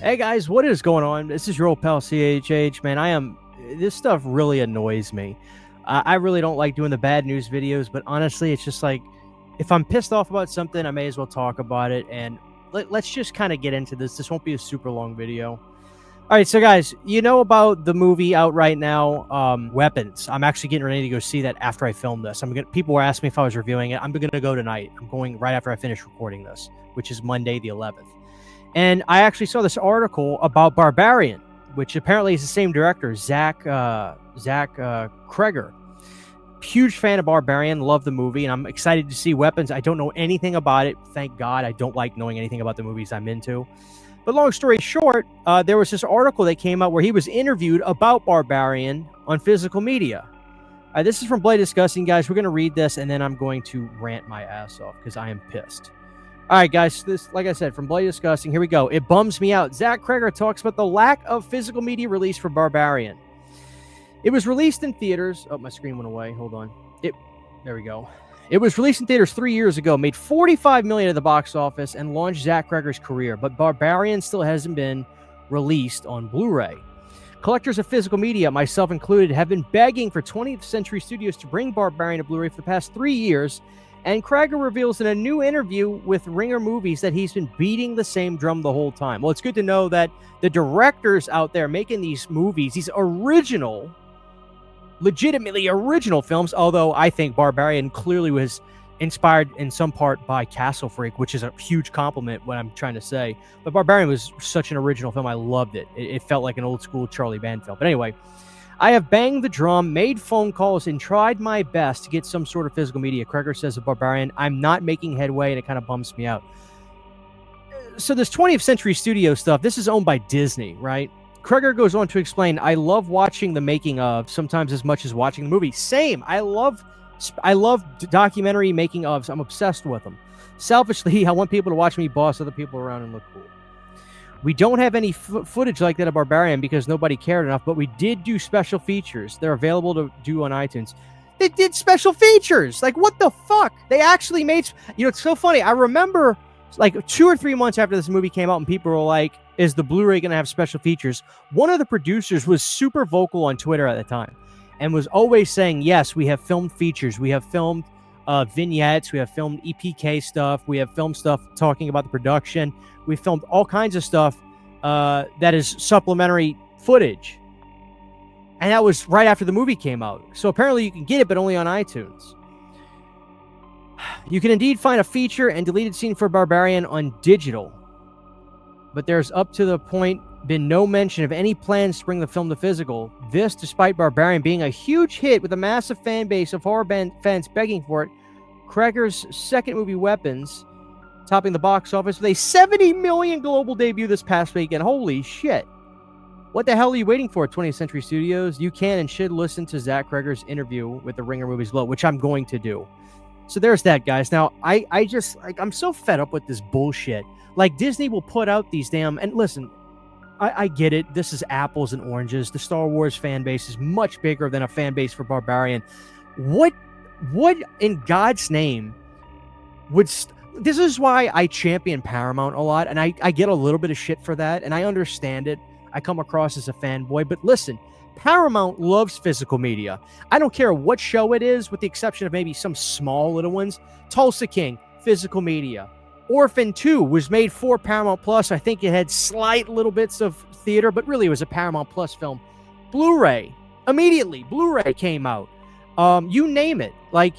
Hey guys, what is going on? This is your old pal CHH, man. This stuff really annoys me. I really don't like doing the bad news videos, but honestly, it's just like, if I'm pissed off about something, I may as well talk about it. And let's just kind of get into this. This won't be a super long video. All right, so guys, you know about the movie out right now, Weapons. I'm actually getting ready to go see that after I film this. People were asking me if I was reviewing it. I'm gonna go tonight. I'm going right after I finish recording this, which is Monday the 11th. And I actually saw this article about Barbarian, which apparently is the same director, Zach Krueger. Huge fan of Barbarian, love the movie, and I'm excited to see Weapons. I don't know anything about it. Thank God. I don't like knowing anything about the movies I'm into. But long story short, there was this article that came out where he was interviewed about Barbarian on physical media. This is from Bloody Disgusting, guys. We're going to read this, and then I'm going to rant my ass off because I am pissed. All right, guys, this, like I said, from Bloody Disgusting, here we go. It bums me out. Zach Krueger talks about the lack of physical media release for Barbarian. It was released in theaters. Oh, my screen went away. Hold on. There we go. It was released in theaters 3 years ago, made $45 million at the box office, and launched Zach Krueger's career. But Barbarian still hasn't been released on Blu-ray. Collectors of physical media, myself included, have been begging for 20th Century Studios to bring Barbarian to Blu-ray for the past 3 years. And Krueger reveals in a new interview with Ringer Movies that he's been beating the same drum the whole time. Well, it's good to know that the directors out there making these movies, these original, legitimately original films, although I think Barbarian clearly was inspired in some part by Castle Freak, which is a huge compliment, what I'm trying to say. But Barbarian was such an original film. I loved it. It felt like an old school Charlie Band film. But anyway, I have banged the drum, made phone calls, and tried my best to get some sort of physical media. Krueger says of Barbarian, I'm not making headway, and it kind of bums me out. So this 20th Century Studio stuff, this is owned by Disney, right? Krueger goes on to explain, I love watching the making of, sometimes as much as watching the movie. Same. I love documentary making ofs. I'm obsessed with them. Selfishly, I want people to watch me boss other people around and look cool. We don't have any footage like that of Barbarian because nobody cared enough, but we did do special features. They're available to do on iTunes. They did special features. Like, what the fuck? They actually made... You know, it's so funny. I remember, like, 2 or 3 months after this movie came out and people were like, is the Blu-ray going to have special features? One of the producers was super vocal on Twitter at the time and was always saying, yes, we have filmed features. We have filmed vignettes. We have filmed EPK stuff. We have filmed stuff talking about the production. We filmed all kinds of stuff that is supplementary footage. And that was right after the movie came out. So apparently you can get it, but only on iTunes. You can indeed find a feature and deleted scene for Barbarian on digital. But there's up to the point been no mention of any plans to bring the film to physical. This despite Barbarian being a huge hit with a massive fan base of horror fans begging for it. Krueger's second movie, Weapons, topping the box office with a $70 million global debut this past weekend. Holy shit. What the hell are you waiting for, 20th Century Studios? You can and should listen to Zach Krueger's interview with the Ringer Movies below, which I'm going to do. So there's that, guys. Now, I just, like, I'm so fed up with this bullshit. Like, Disney will put out these damn, and listen, I get it. This is apples and oranges. The Star Wars fan base is much bigger than a fan base for Barbarian. What in God's name would... This is why I champion Paramount a lot, and I get a little bit of shit for that, and I understand it. I come across as a fanboy, but listen, Paramount loves physical media. I don't care what show it is, with the exception of maybe some small little ones. Tulsa King, physical media. Orphan 2 was made for Paramount Plus. I think it had slight little bits of theater, but really it was a Paramount Plus film. Blu-ray, immediately, Blu-ray came out. You name it. Like,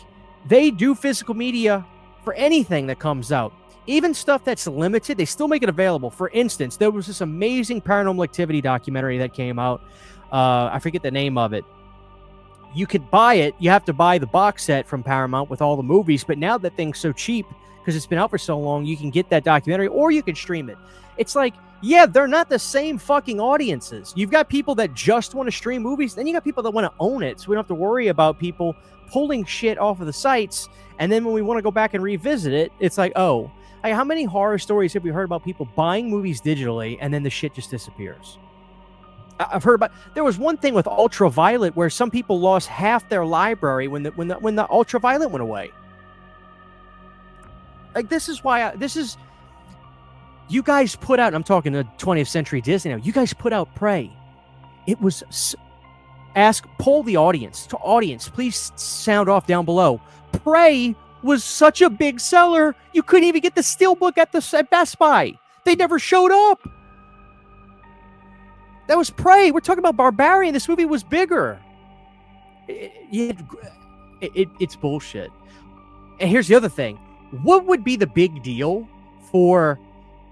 they do physical media for anything that comes out. Even stuff that's limited, they still make it available. For instance, there was this amazing Paranormal Activity documentary that came out. I forget the name of it. You could buy it. You have to buy the box set from Paramount with all the movies, but now that thing's so cheap, because it's been out for so long, you can get that documentary, or you can stream it. It's like, yeah, they're not the same fucking audiences. You've got people that just want to stream movies, then you got people that want to own it, so we don't have to worry about people pulling shit off of the sites, and then when we want to go back and revisit it, it's like, oh, like, how many horror stories have we heard about people buying movies digitally, and then the shit just disappears? I've heard about... There was one thing with Ultraviolet where some people lost half their library when the Ultraviolet went away. Like, this is why... You guys put out, I'm talking to 20th Century Disney now, you guys put out Prey. It was, poll the audience. To audience, please sound off down below. Prey was such a big seller, you couldn't even get the Steelbook at Best Buy. They never showed up. That was Prey. We're talking about Barbarian. This movie was bigger. It's bullshit. And here's the other thing. What would be the big deal for,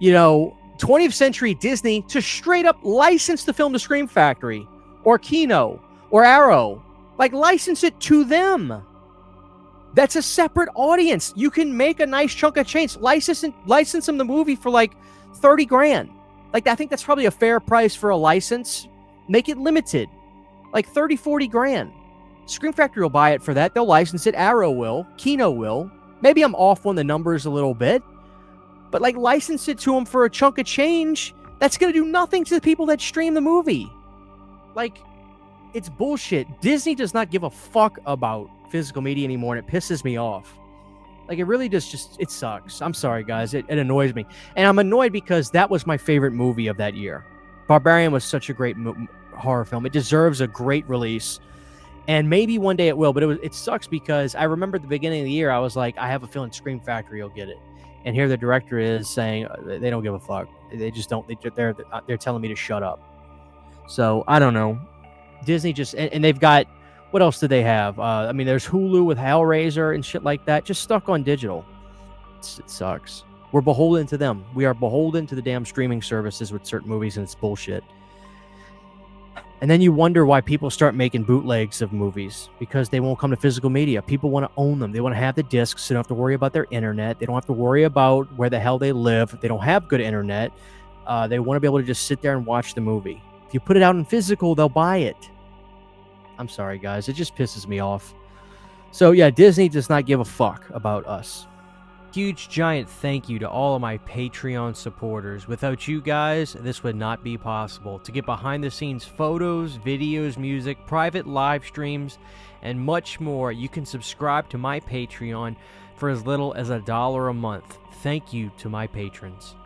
20th Century Disney to straight up license the film to Scream Factory or Kino or Arrow? Like, license it to them. That's a separate audience. You can make a nice chunk of change. License them the movie for like 30 grand. Like, I think that's probably a fair price for a license. Make it limited. Like 30, 40 grand. Scream Factory will buy it for that. They'll license it. Arrow will. Kino will. Maybe I'm off on the numbers a little bit. But, like, license it to them for a chunk of change. That's going to do nothing to the people that stream the movie. Like, it's bullshit. Disney does not give a fuck about physical media anymore, and it pisses me off. Like, it really just it sucks. I'm sorry, guys. It annoys me. And I'm annoyed because that was my favorite movie of that year. Barbarian was such a great horror film. It deserves a great release. And maybe one day it will, but it sucks because I remember at the beginning of the year, I was like, I have a feeling Scream Factory will get it. And here the director is saying they don't give a fuck. They just don't. They're telling me to shut up. So I don't know. Disney just and they've got, what else do they have? I mean, there's Hulu with Hellraiser and shit like that. Just stuck on digital. It sucks. We're beholden to them. We are beholden to the damn streaming services with certain movies, and it's bullshit. And then you wonder why people start making bootlegs of movies, because they won't come to physical media. People want to own them. They want to have the discs, so they don't have to worry about their internet. They don't have to worry about where the hell they live. They don't have good internet. They want to be able to just sit there and watch the movie. If you put it out in physical, they'll buy it. I'm sorry, guys. It just pisses me off. So, yeah, Disney does not give a fuck about us. Huge, giant thank you to all of my Patreon supporters. Without you guys, this would not be possible. To get behind-the-scenes photos, videos, music, private live streams, and much more, you can subscribe to my Patreon for as little as $1 a month. Thank you to my patrons.